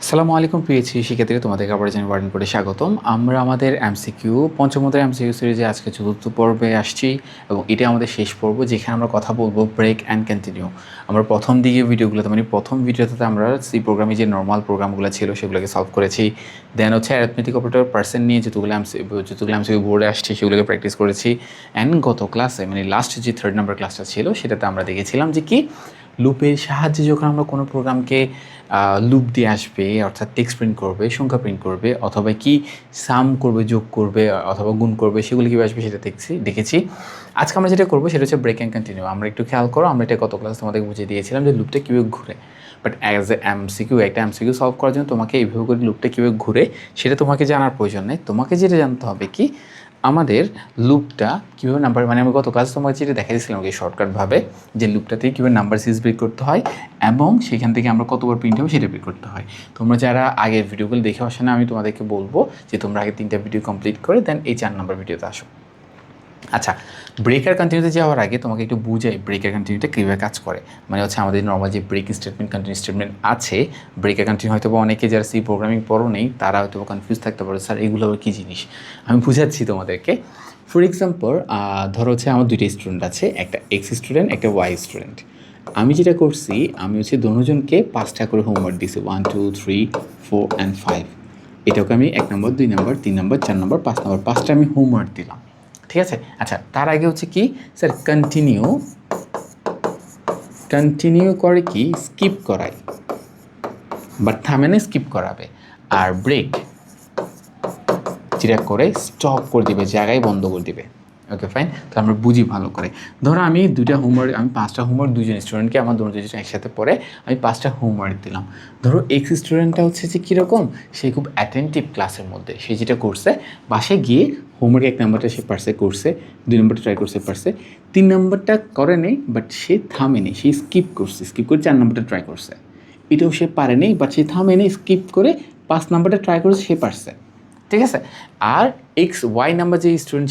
আসসালামু আলাইকুম পিএইচডি শিক্ষার্থীরা, তোমাদেরকে আবার জানাই ওয়ার্ডেন করে স্বাগতম। আমরা আমাদের এমসিকিউ পঞ্চমদের এমসিকিউ সিরিজে আজকে চতুর্থ পর্বে আসছি এবং এটা আমাদের শেষ পর্ব, যেখানে আমরা কথা বলবো ব্রেক অ্যান্ড কন্টিনিউ। আমরা প্রথম দিকে ভিডিওগুলোতে মানে প্রথম ভিডিওতে আমরা সি প্রোগ্রামে যে নর্মাল প্রোগ্রামগুলো ছিল সেগুলোকে সলভ করেছি। দেন হচ্ছে অ্যারিথমেটিক অপারেটর পার্সেন্ট নিয়ে যতগুলো এমসিকিউ বোর্ডে আসছে সেগুলোকে প্র্যাকটিস করেছি। অ্যান্ড গত ক্লাসে মানে লাস্ট যে 3rd নাম্বার ক্লাসটা ছিল সেটাতে আমরা দেখেছিলাম যে কি লুপের সাহায্যে যখন আমরা কোনো প্রোগ্রামকে লুপ দিয়ে আসবে, অর্থাৎ টেক্সট প্রিন্ট করবে, সংখ্যা প্রিন্ট করবে, অথবা কি সাম করবে, যোগ করবে অথবা গুণ করবে, সেগুলো কীভাবে আসবে সেটা দেখেছি। আজকে আমরা যেটা করবো সেটা হচ্ছে ব্রেক অ্যান্ড কন্টিনিউ। আমরা একটু খেয়াল করো, আমরা এটা গত ক্লাস তোমাদেরকে বুঝিয়ে দিয়েছিলাম যে লুপটা কীভাবে ঘুরে। বাট অ্যাজ এ এমসিকিউ, একটা এমসিকিউ সলভ করার জন্য তোমাকে এইভাবে করে লুপটা কীভাবে ঘুরে সেটা তোমাকে জানার প্রয়োজন নেই। তোমাকে যেটা জানতে হবে কি আমাদের লুপটা কীভাবে নাম্বার, মানে আমি গত ক্লাসে তোমাকে যেটা দেখা দিয়েছিলাম কি শর্টকাটভাবে যে লুপটাতে কীভাবে নাম্বার সিরিজ বের করতে হয় এবং সেখান থেকে আমরা কতবার প্রিন্ট হবে সেটা বের করতে হয়। তোমরা যারা আগের ভিডিওগুলো দেখে আসে না, আমি তোমাদেরকে বলবো যে তোমরা আগে 3টা ভিডিও কমপ্লিট করে দেন এই 4 নম্বর ভিডিওতে আসো। আচ্ছা, ব্রেকার কন্টিনিউতে যাওয়ার আগে তোমাকে একটু বুঝাই ব্রেকার কন্টিনিউটা কীভাবে কাজ করে। মানে হচ্ছে আমাদের নর্মাল যে ব্রেক স্টেটমেন্ট, কন্টিনিউ স্টেটমেন্ট আছে, ব্রেকার কন্টিনিউ হয়তো অনেকে যারা সি প্রোগ্রামিং পড়ো নেই তারা হয়তো কনফিউজ থাকতে পারে, স্যার এগুলো কী জিনিস। আমি বুঝাচ্ছি তোমাদেরকে। ফর এক্সাম্পল, ধরো হচ্ছে আমার 2টা স্টুডেন্ট আছে, একটা এক্স স্টুডেন্ট, একটা ওয়াই স্টুডেন্ট। আমি যেটা করছি, আমি হচ্ছে দুজনকে 5টা করে হোমওয়ার্ক দিছি, 1 2 3 4 and 5। এটাকে আমি 1 নম্বর, 2 নম্বর, 3 নম্বর, 4 নম্বর, 5 নম্বর, 5টা আমি হোমওয়ার্ক দিলাম। ঠিক আছে। আচ্ছা, তার আগে হচ্ছে কি স্যার কন্টিনিউ করে কি স্কিপ করাই, বাট থামে না, স্কিপ করাবে। আর ব্রেক যেটা করে স্টপ করে দিবে, জায়গায় বন্ধ করে দিবে। ওকে ফাইন, তো আমরা বুঝি ভালো করে। ধরো আমি 5টা হোমওয়ার্ক 2জন স্টুডেন্টকে, আমার দুজন একসাথে পড়ে আমি 5টা হোমওয়ার্ক দিলাম। ধরো এক্স স্টুডেন্টটা হচ্ছে যে কীরকম, সে খুব অ্যাটেন্টিভ ক্লাসের মধ্যে, সে যেটা করছে বাসে গিয়ে হোমওয়ার্ক 1 নম্বরটা সে পারছে, করছে 2 নম্বরটা ট্রাই করছে, পারছে 3 নম্বরটা করে নেই, বাট সে থামেনি, সে স্কিপ করে 4 নম্বরটা ট্রাই করছে, এটাও সে পারে নেই, বাট সে থামেনি, স্কিপ করে 5 নম্বরটা ট্রাই করেছে, সে পারছে। ঠিক আছে। আর ওয়াই নাম্বার যে স্টুডেন্ট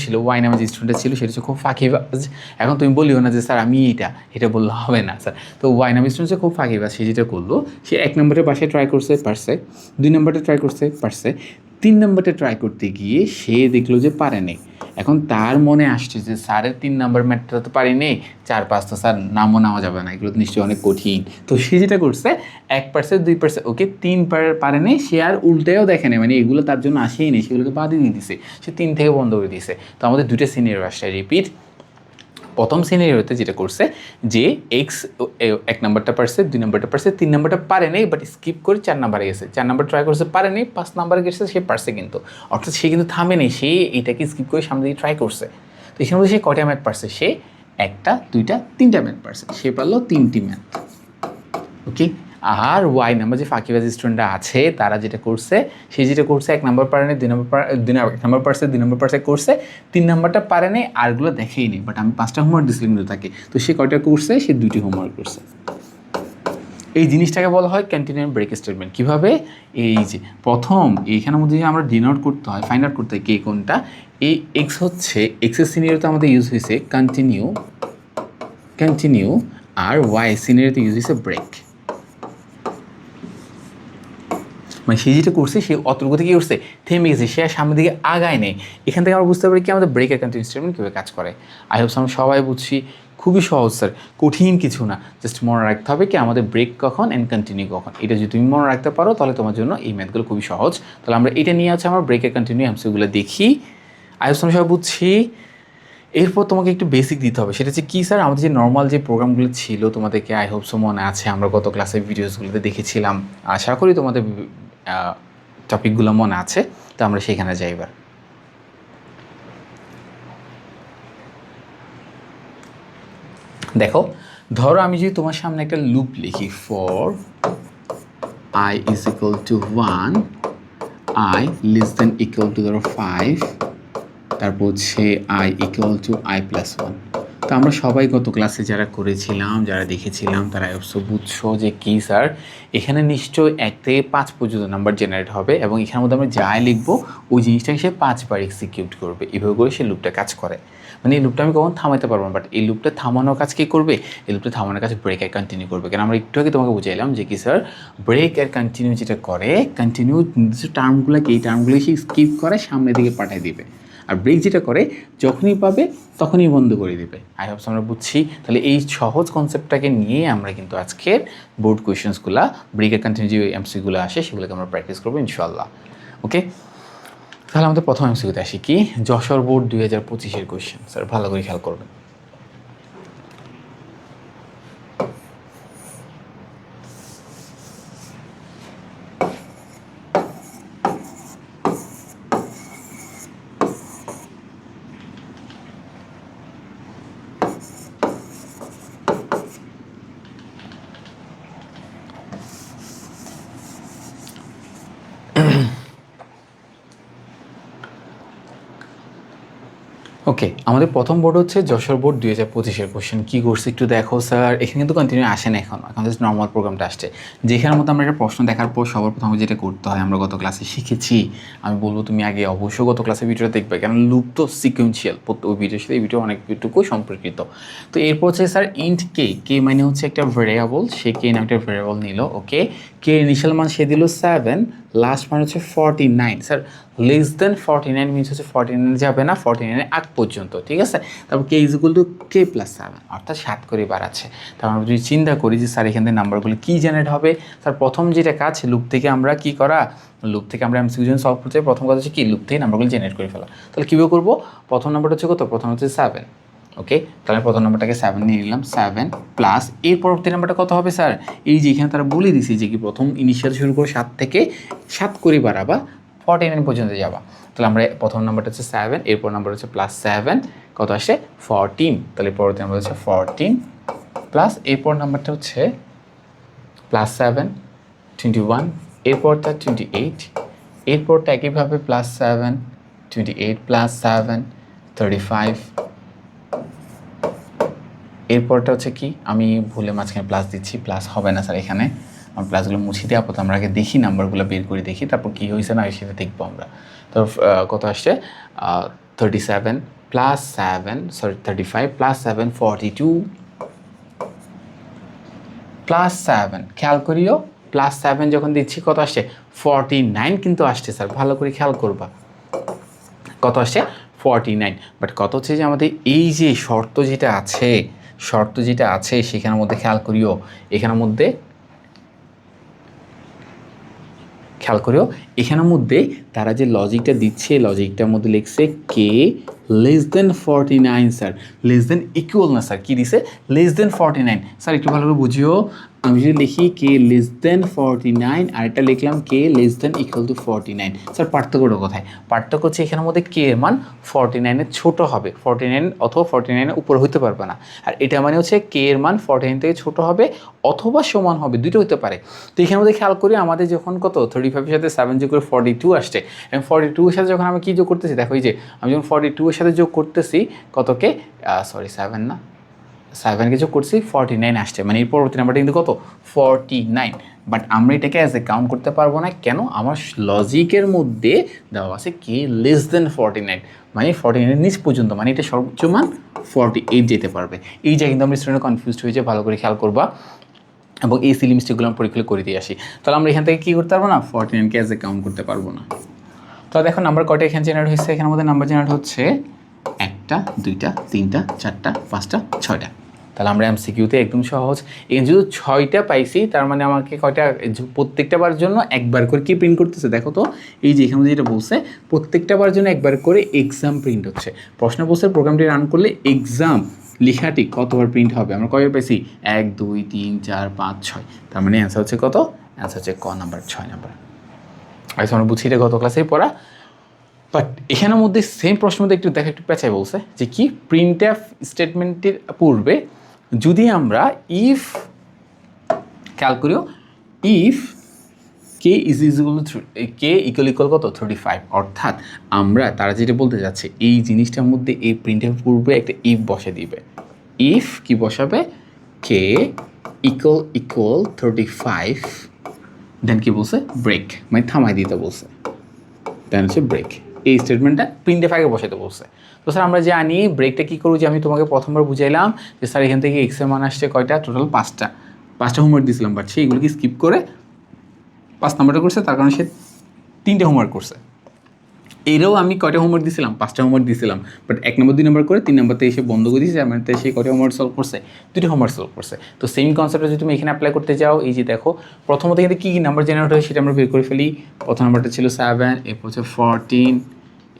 ছিল, সেটা হচ্ছে খুব ফাঁকিবাজ। এখন তুমি বলিও না যে স্যার আমি এটা বললে হবে না স্যার। তো ওয়াই নাম্বার স্টুডেন্ট হচ্ছে খুব ফাঁকিবাজ। সে যেটা করলো, সে 1 নম্বরের বাসায় ট্রাই করছে, পারছে, 2 নম্বরটা ট্রাই করছে, পারছে, 3 নম্বরটা ট্রাই করতে গিয়ে সে দেখলো যে পারে নেই। এখন তার মনে আসছে যে স্যারের 3 নম্বর ম্যাথটা তো পারি নেই, 4 5 তো স্যার নামও নেওয়া যাবে না, এগুলো তো নিশ্চয়ই অনেক কঠিন। তো সে যেটা করছে 1%, 2%, ওকে 3 পারে নেই, সে আর উল্টেও দেখে নেই, মানে এগুলো তার জন্য আসেই নেই, সেগুলোকে বাদই দিয়ে দিছে, সে 3 থেকে বন্ধ করে দিয়েছে। তো আমাদের 2টা সিনিয়র আসছে, রিপিট। প্রথম সিনিয়রতে যেটা করছে যে এক্স 1 নম্বরটা পারছে, 2 নম্বরটা পারছে, 3 নম্বরটা পারে নেই, বাট স্কিপ করে 4 নম্বরে গেছে, 4 নম্বর ট্রাই করছে, পারে নেই, 5 নম্বরে গেছে, সে পারছে কিন্তু, অর্থাৎ সে কিন্তু থামে নেই, সে এটাকে স্কিপ করে সামনে দিকে ট্রাই করছে। তো এখানে মধ্যে সে কয়টা ম্যাথ পারছে, সে 1টা 2টা 3টা ম্যাথ পারছে, সে পারলো 3টি ম্যাথ। ওকে। আর ওয়াই নাম্বার যে ফাঁকিবাজ স্টুডেন্টরা আছে তারা যেটা করছে, সে যেটা করছে 1 নম্বর পারে নেই, 2 নম্বর পারছে, 2 নম্বর পারছে, করছে, 3 নম্বরটা পারে নেই, আরগুলো দেখেই নেই, বাট আমি 5টা হোমওয়ার্ক দিয়েছিলাম কিন্তু তাকে, তো সে কয়টা করছে, সে 2টি হোমওয়ার্ক করছে। এই জিনিসটাকে বলা হয় কন্টিনিউ ব্রেক স্টেটমেন্ট। কীভাবে, এই যে প্রথম এইখানের মধ্যে যে আমরা ডিনোট করতে হয়, ফাইন্ড আউট করতে হয় কে কোনটা। এই এক্স হচ্ছে এক্সের সিনিয়রতে আমাদের ইউজ হয়েছে কন্টিনিউ, আর ওয়াই সিনিয়রতে ইউজ হয়েছে ব্রেক। মানে সে যেটা করছে, সে অতর্গতি কী করছে, থেমে গেছে, সে আর সামনের দিকে আগায় নেই। এখান থেকে আমরা বুঝতে পারি কি আমাদের ব্রেক কন্টিনিউ স্টেটমেন্ট কীভাবে কাজ করে। আই হোপ আমরা সবাই বুঝছি, খুবই সহজ স্যার, কঠিন কিছু না। জাস্ট মনে রাখতে হবে কি আমাদের ব্রেক কখন অ্যান্ড কন্টিনিউ কখন, এটা যদি তুমি মনে রাখতে পারো তাহলে তোমার জন্য এই ম্যাথগুলো খুবই সহজ। তাহলে আমরা এটা নিয়ে আছে আমরা ব্রেকের কন্টিনিউ এমসিকিউগুলো দেখি। আই হোপ আমরা সবাই বুঝছি। এরপর তোমাকে একটু বেসিক দিতে হবে, সেটা হচ্ছে কী স্যার, আমাদের যে নর্মাল যে প্রোগ্রামগুলো ছিল তোমাদেরকে আই হোপ মনে আছে, আমরা গত ক্লাসের ভিডিওসগুলোতে দেখেছিলাম, আশা করি তোমাদের টপিকগুলো মনে আছে। তো আমরা সেখানে যাই এবার। দেখো, ধরো আমি যদি তোমার সামনে একটা লুপ লিখি, for i is equal to 1, i less than equal to ধরো 5, তারপর হচ্ছে i equal to i plus 1। তো আমরা সবাই গত ক্লাসে যারা করেছিলাম, যারা দেখেছিলাম, তারা অবশ্য বুঝছো যে কী স্যার এখানে নিশ্চয়ই 1 থেকে 5 পর্যন্ত নাম্বার জেনারেট হবে এবং এখানের মধ্যে আমরা যাই লিখবো ওই জিনিসটাকে সে 5 বার এক্সিকিউট করবে। এভাবে করে সে লুপটা কাজ করে। মানে এই লুপটা আমি কখন থামাতে পারবো না, বাট এই লুপটা থামানোর কাজ কী করবে? এই লুপটা থামানোর কাজ ব্রেক আর কন্টিনিউ করবে। কারণ আমরা একটু আগে তোমাকে বুঝাইলাম যে কি স্যার ব্রেক আর কন্টিনিউ যেটা করে, কন্টিনিউ টার্মগুলোকে এই টার্মগুলো সে স্কিপ করে সামনের দিকে পাঠিয়ে দিবে। আর ব্রেক যেটা করে যখনই পাবে তখনই বন্ধ করে দিবে। আই হোপস আমরা বুঝছি। তাহলে এই সহজ কনসেপ্টটাকে নিয়ে আমরা কিন্তু আজকের বোর্ড কোয়েশনসগুলো ব্রেকের কন্টিনিউ যে এমসিগুলো আসে সেগুলোকে আমরা প্র্যাকটিস করবো ইনশাল্লাহ। ওকে, তাহলে আমাদের প্রথম এমসিকিউতে আসি কি, যশোর বোর্ড 2025-এর কোয়েশ্চেন। স্যার ভালো করে খেয়াল করবেন। ওকে, আমাদের প্রথম বোর্ড হচ্ছে যশোর বোর্ড 2025-এর কোশ্চেন। কী করছে একটু দেখো স্যার, এখানে কিন্তু কন্টিনিউ আসে না, এখন জাস্ট নর্মাল প্রোগ্রামটা আসছে। যেখানের মধ্যে আমরা একটা প্রশ্ন দেখার পর সবার প্রথমে যেটা করতে হয় আমরা গত ক্লাসে শিখেছি, আমি বলবো তুমি আগে অবশ্যই গত ক্লাসে ভিডিওটা দেখবে, কারণ লুপ তো সিকুয়েন্সিয়াল, ওই ভিডিওর সাথে এই ভিডিও অনেকটুকু সম্পর্কিত। তো এরপর হচ্ছে স্যার ইন্ট কে মানে হচ্ছে একটা ভ্যারিয়েবল, সে কে নাম একটা ভ্যারিয়েবল নিল। ওকে, কে ইনিশিয়াল মান সে দিল 7, লাস্ট মান হচ্ছে 49। স্যার লেস দেন 49 মিনস হচ্ছে 49 যাবে না, 49-এর আগ পর্যন্ত, ঠিক আছে। তারপর K is equal to K plus 7, অর্থাৎ 7 করে বাড়াচ্ছে। তারপর আমরা যদি চিন্তা করি যে স্যার এখান থেকে নাম্বারগুলো কী জেনারেট হবে, স্যার প্রথম যেটা কাজ লুপ থেকে আমরা কি করা, লুপ থেকে আমরা এমসিকিউ সলভ করতে প্রথম কথা হচ্ছে কি লুপ থেকে নাম্বারগুলো জেনারেট করে ফেলা। তাহলে কীভাবে করবো, প্রথম নাম্বারটা হচ্ছে কত, প্রথম হচ্ছে 7। ওকে, তাহলে প্রথম নাম্বারটাকে 7 নিয়ে নিলাম, 7 প্লাস এর পরবর্তী নাম্বারটা কত হবে স্যার, এই যে এখানে তারা বলে দিছি যে কি প্রথম ইনিশিয়াল শুরু করে 7 থেকে 7 করে বাড়াবা 49 পর্যন্ত যাবা। তাহলে আমরা প্রথম নাম্বারটা হচ্ছে 7, এরপর নাম্বার হচ্ছে প্লাস 7, কত আসে 14। তাহলে পরবর্তী নাম্বার হচ্ছে 14 প্লাস এরপর নাম্বারটা হচ্ছে প্লাস 7 21, এরপরটা 28, এরপরটা একইভাবে প্লাস 7 28 প্লাস 7 35, এরপরটা হচ্ছে কি আমি ভুলে মাঝখানে প্লাস দিচ্ছি, প্লাস হবে না স্যার এখানে, আমার প্লাসগুলো মুছে দিয়ে আপাতত আমরা আগে দেখি নাম্বারগুলো বের করে দেখি, তারপর কী হয়েছে না সেটা দেখবো আমরা। তো কত আসছে 37 প্লাস 7 সরি 35 প্লাস 7 42 প্লাস 7, খেয়াল করিও প্লাস 7 যখন দিচ্ছি কত আসছে 49 কিন্তু আসছে স্যার, ভালো করে খেয়াল করবা কত আসছে 49। বাট কত হচ্ছে যে আমাদের এই যে শর্ত যেটা আছে সেখানের মধ্যে খেয়াল করিও, এখানের মধ্যে খেয়াল করিও এখানের মধ্যে তারা যে লজিকটা দিচ্ছে লজিকটার মধ্যে লিখছে K less than 49 sir, less than equal না স্যার, কী দিছে লেস দেন 49। স্যার একটু ভালো করে বুঝিও, আমি যদি লিখি কে লেস দেন 49 আর এটা লিখলাম K less than equal to 49, sir পার্থক্যটা কোথায়? পার্থক্য হচ্ছে এখানের মধ্যে কে এর মান 49-এর ছোট হবে, 49 অথবা 49-এর উপর হতে পারবে না, আর এটা মানে হচ্ছে কে এর মান 49 থেকে ছোট হবে অথবা সমান হবে, দুটো হতে পারে। তো এখানের মধ্যে খেয়াল করি আমাদের যখন কত 35-এর সাথে 7 যোগ করে 42 আসছে, এবং 42-এর সাথে যখন আমি কী যোগ করতেছি দেখো, এই যে আমি যখন 42-এর সাথে যোগ করতেছি কতকে সরি 7 না 7কে যোগ করছি 49 আসছে, মানে এই পরবর্তী নাম্বারটা কিন্তু কত 49। বাট আমরা এটাকে অ্যাজ এ কাউন্ট করতে পারবো না, কেন? আমার লজিকের মধ্যে দেওয়া আছে কে লেস দেন 49, মানে 49-এর নিচ পর্যন্ত, মানে এটা সর্বোচ্চ মান 48 যেতে পারবে। এই জায়গায় কিন্তু আমরা স্টুডেন্ট কনফিউজড হয়েছে, ভালো করে খেয়াল করবা এবং এই সিলি মিস্টেকগুলো আমরা পরীক্ষা করে দিয়ে আসি। তাহলে আমরা এখান থেকে কী করতে পারবো না, 49কে অ্যাজ এ কাউন্ট করতে পারবো না। তাহলে দেখো নাম্বার কয়টা এখানে জেনারেট হয়েছে, এখানের মধ্যে নাম্বার জেনারেট হচ্ছে 1টা 2টা 3টা 4টা 5টা 6টা। তাহলে আমরা এমসিকিউতে একদম সহজ, এখানে যদি 6টা পাইছি তার মানে আমাকে কয়টা, প্রত্যেকটা বার জন্য একবার করে কি প্রিন্ট করতেছে দেখো তো, এই যে এখানে যেটা বলছে প্রত্যেকটা বার জন্য একবার করে এক্সাম প্রিন্ট হচ্ছে। প্রশ্ন বলছে প্রোগ্রামটি রান করলে এক্সাম লেখাটি কতবার প্রিন্ট হবে, আমরা কয়বার পাইছি 1 2 3 4 5 6, তার মানে অ্যান্সার হচ্ছে কত, অ্যান্সার হচ্ছে ক নাম্বার 6 নাম্বার। আচ্ছা আমরা বুঝছি এটা গত ক্লাসেই পড়া, বাট এখানের মধ্যে সেম প্রশ্ন মধ্যে একটু দেখা একটু পেঁচাই বলছে যে কি প্রিন্টএফ স্টেটমেন্টের পূর্বে যদি আমরা ইফ খেয়াল করিও if K is equal to K equal কত 35, অর্থাৎ আমরা তারা যেটা বলতে যাচ্ছে এই জিনিসটার মধ্যে এই প্রিন্টএফ পূর্বে একটা ইফ বসে দিবে। ইফ কি বসাবে কে ইকুয়াল 35 দেন কি বলছে ব্রেক মানে থামাই দিতে বলছে দেন হচ্ছে ব্রেক এই স্টেটমেন্টটা প্রিন্টএফ আগে বসাতে বলছে তো স্যার আমরা জানি ব্রেকটা কী করবো যে আমি তোমাকে প্রথমবার বুঝাইলাম যে স্যার এখান থেকে এক্সের মান আসছে কয়টা টোটাল পাঁচটা হোমওয়ার্ক দিয়েছিলাম বাট সেইগুলোকে স্কিপ করে 5 নাম্বারটা করছে তার কারণে সে 3টে হোমওয়ার্ক করছে এরও আমি কয়টা হোমওয়ার্ক দিয়েছিলাম 5টা হোমওয়ার্ক দিয়েছিলাম বাট 1 নম্বর 2 নম্বর করে 3 নম্বরতে এসে বন্ধ করে দিয়েছে মানে সে কয়টা হোমওয়ার্ক সলভ করছে 2টি হোমওয়ার্ক সলভ করছে তো সেম কনসেপ্টটা যদি তুমি এখানে অ্যাপ্লাই করতে যাও এই যে দেখো প্রথমত এখানে কী কী নাম্বার জেনারেট হয় সেটা আমরা বের করে ফেলি প্রথম নাম্বারটা ছিল 7 এরপর হচ্ছে 14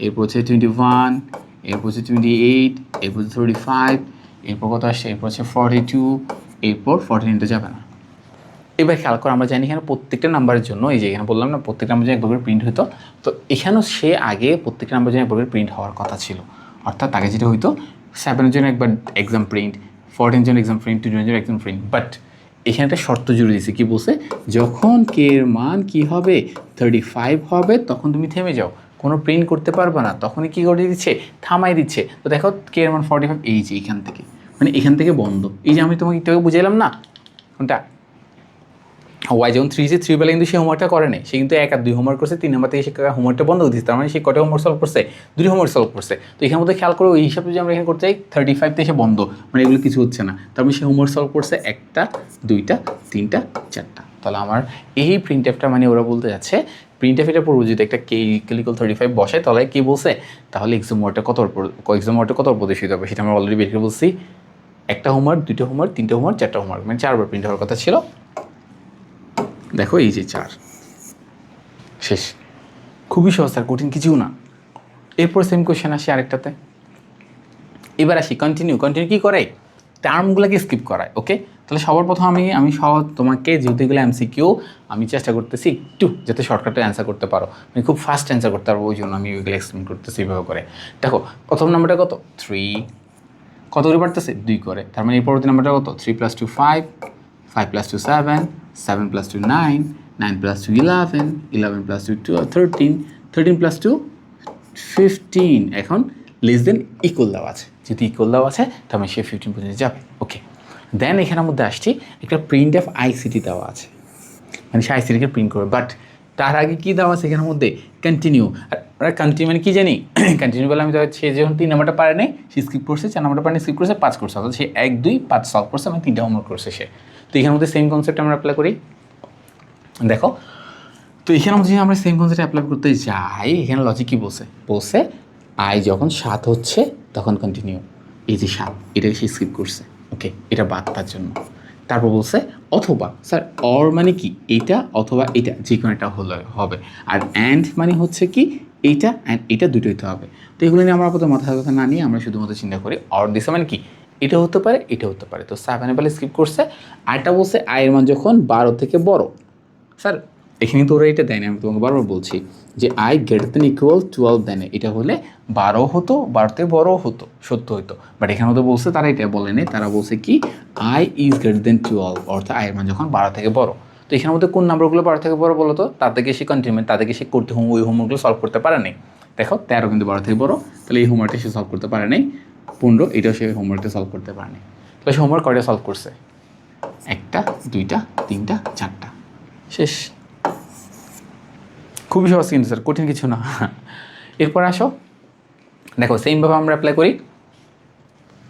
এরপর হচ্ছে 21 এরপর হচ্ছে 28 এরপর 35 এরপর কত আসছে এরপর হচ্ছে 42 এরপর 49টা যাবে না এবার খেয়াল করে আমরা জানি এখানে প্রত্যেকটা নাম্বারের জন্য এই যে এখানে বললাম না প্রত্যেকটা নাম্বার জন্য একবার করে প্রিন্ট হতো তো এখানেও সে আগে প্রত্যেকটা নাম্বার জন্য একবার করে প্রিন্ট হওয়ার কথা ছিল অর্থাৎ আগে যেটা হইতো 7-এর জন্য একবার এক্সাম প্রিন্ট 14-এর জন্য এক্সাম প্রিন্ট 21-এর জন্য এক্সাম প্রিন্ট বাট এখানে একটা শর্ত জুড়ে দিয়েছে কী বলছে যখন কে এর মান কী হবে 35 হবে তখন তুমি থেমে যাও কোনো প্রিন্ট করতে পারবে না তখনই কী করে দিচ্ছে থামাই দিচ্ছে তো দেখো কে এর মান 45 এই যে এখান থেকে মানে এখান থেকে বন্ধ এই যে আমি তোমাকে একটু বুঝাইলাম না কোনটা ওয়াই যখন 3 বেলা কিন্তু সে হোমওয়ার্কটা করে নেই সে কিন্তু 1 আর 2 হোমওয়ার্ক করছে 3 নাম্বার থেকে সে হোমওয়ার্কটা বন্ধ করে দিচ্ছে তার মানে সে কটা হোমওয়ার্ক সলভ করছে 2টি হোমওয়ার্ক সলভ করছে তো এখানের মধ্যে খেয়াল করো এই হিসাবে যদি আমরা এখানে করতে চাই 35 থেকে সে বন্ধ মানে এগুলো কিছু হচ্ছে না তার মানে সে হোমওয়ার্ক সলভ করছে 1টা 2টা 3টা 4টা তাহলে আমার এই প্রিন্টএফটা মানে ওরা বলতে যাচ্ছে প্রিন্টএফ এটা পড়বো যদি একটা কে ইকুয়াল 35 বসে তাহলে কি বলছে তাহলে এক্সাম ওয়ার্ডটা কত প্রদর্শিত হবে সেটা আমরা অলরেডি বের করে বলছি একটা হোমওয়ার্ক 2টা হোমওয়ার্ক 3টে হোমওয়ার্ক 4টা হোমওয়ার্ক মানে 4বার প্রিন্ট হওয়ার কথা ছিল দেখো এই যে 4 শেষ খুবই সহজ স্যার কঠিন কিছুও না এরপর সেম কোয়েশ্চেন আসি আরেকটাতে এবার আসি কন্টিনিউ কী করে টার্মগুলোকে স্কিপ করায় ওকে তাহলে সবার প্রথম আমি সহজ তোমাকে যেহেতু এগুলো এমসিকিউ আমি চেষ্টা করতেছি একটু যাতে শর্টকাটে অ্যান্সার করতে পারো আমি খুব ফাস্ট অ্যান্সার করতে পারবো ওই জন্য আমি ওইগুলো এক্সপ্লেন করতেছি এইভাবে করে দেখো প্রথম নাম্বারটা কত 3 কত করে বাড়তেছে 2 করে তার মানে এই পরবর্তী নাম্বারটা কত 3 + 2 5 5 + 2 7 7 + 2 9 9 + 2 11 11 + 2 13 13 + 2 15 এখন লেস দেন ইকুয়াল দেওয়া আছে যদি ইকুয়াল দেওয়া আছে তার মানে সে 15 পর্যন্ত যাবে ওকে দেন এখানের মধ্যে আসছি একটা প্রিন্ট অফ আইসিটি দেওয়া আছে মানে সে আইসিটিকে প্রিন্ট করবে বাট তার আগে কী দেওয়া আছে এখানের মধ্যে কন্টিনিউ আর কন্টিনিউ মানে কী জানি কন্টিনিউ বলে আমি তো সে যখন 3 নাম্বারটা পারে নাই সে স্কিপ করছে 4 নাম্বারটা পারে স্কিপ করছে 5 করছে অর্থাৎ সে 1 2 5 সলভ করছে মানে 3টা হোমওয়ার্ক করছে সে তো এখানের মধ্যে সেম কনসেপ্ট আমরা অ্যাপ্লাই করি দেখো তো এখানে যদি আমরা সেম কনসেপ্ট অ্যাপ্লাই করতে যাই এখানে লজিক কী বলছে আই যখন 7 হচ্ছে তখন কন্টিনিউ এই যে 7 এটাকে সে স্কিপ করছে ওকে এটা বাদ তার জন্য তারপর বলছে অথবা স্যার অর মানে কি এইটা অথবা এটা যে কোনো একটা হবে আর অ্যান্ড মানে হচ্ছে কি এইটা অ্যান্ড এটা দুটো হতে হবে তো এগুলো নিয়ে আমরা আপাতত মাথার কথা না নিয়ে আমরা শুধুমাত্র চিন্তা করি অর দিছে মানে কি এটা হতে পারে এটা হতে পারে তো 7 বলে স্কিপ করছে আরটা বলছে আয়ের মান যখন 12 থেকে বড় স্যার এখানে তো ওরা এটা দেয় না আমি তোমাকে বারবার বলছি যে আই গ্রেটার দেন ইকুয়াল 12 দেয় এটা হলে 12 হতো 12 থেকে বড় হতো সত্য হতো বাট এখানে তো বলছে তারা এটা বলেনি তারা বলছে কি আই ইজ গ্রেটার দেন 12 অর্থাৎ আয়ের মান যখন 12 থেকে বড় তো এখানের মধ্যে কোন নাম্বারগুলো 12 থেকে বড় বলো তো তাদেরকে সে কন্টিনিউ তাদেরকে সে করতে ওই হোমওয়ার্কগুলো সলভ করতে পারে নাই দেখো 13 কিন্তু 12 থেকে বড় তাহলে এই হোমওয়ার্কটা সে সলভ করতে পারে নাই 15 এটাও সে হোমওয়ার্কটা সলভ করতে পারে নাই তাহলে সে হোমওয়ার্ক কয়টা সলভ করছে 1টা 2টা 3টা 4টা শেষ খুবই সহজ কিন্তু স্যার কঠিন কিছু না এরপর আসো দেখো সেমভাবে আমরা অ্যাপ্লাই করি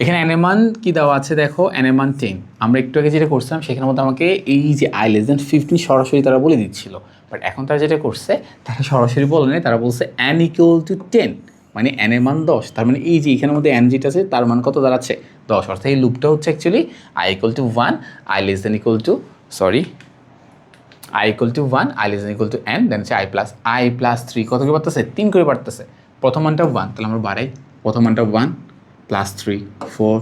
এখানে অ্যানেমান কি দেওয়া আছে দেখো অ্যানেমান 10 আমরা একটু আগে যেটা করছিলাম সেখানের মধ্যে আমাকে এই যে আই লেস দেন 15 সরাসরি তারা বলে দিচ্ছিল বাট এখন তারা যেটা করছে তারা সরাসরি বলে নেই তারা বলছে অ্যান ইকুয়াল টু 10 মানে অ্যানের মান 10 তার মানে এই যে এখানের মধ্যে অ্যান যেটা আছে তার মান কত দাঁড়াচ্ছে 10 অর্থাৎ এই লুপটা হচ্ছে actually I equal to 1 I less than equal two i equal to 1 i less than equal to n দেন হচ্ছে i plus 3 কত করে বাড়তেছে 3 করে বাড়তেছে প্রথম মানটা 1 তাহলে আমরা বাড়াই প্রথম মানটা 1 plus 3 4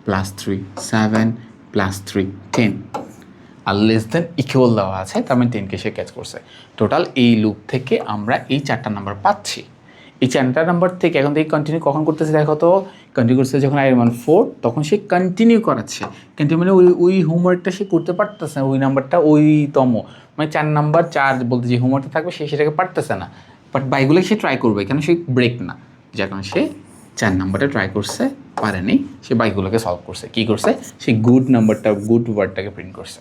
plus 3 7 plus 3 10 আর লেস দেন ইকুয়াল দেওয়া আছে তার মানে 10কে সে ক্যাচ করছে টোটাল এই লুপ থেকে আমরা এই 4টা নাম্বার পাচ্ছি এই 4টা নাম্বার থেকে এখন থেকে কন্টিনিউ কখন করতেছে দেখো তো কন্টিনিউ করতেছে যখন আই মান 4 তখন সে কন্টিনিউ করাচ্ছে কিন্তু মানে ওই হোমওয়ার্কটা সে করতে পারতেছে না ওই নাম্বারটা ওইতম মানে 4 নাম্বার 4 বলতে যে হোমওয়ার্কটা থাকবে সে সেটাকে পারতেছে না বাট বাইগুলো সে ট্রাই করবে কেন সে ব্রেক না যার কারণে সে 4 নাম্বারটা ট্রাই করছে, পারেনি, সে বাকিগুলোকে সলভ করছে। কী করছে? সে গুড নাম্বারটা, গুড ওয়ার্ডটাকে প্রিন্ট করছে।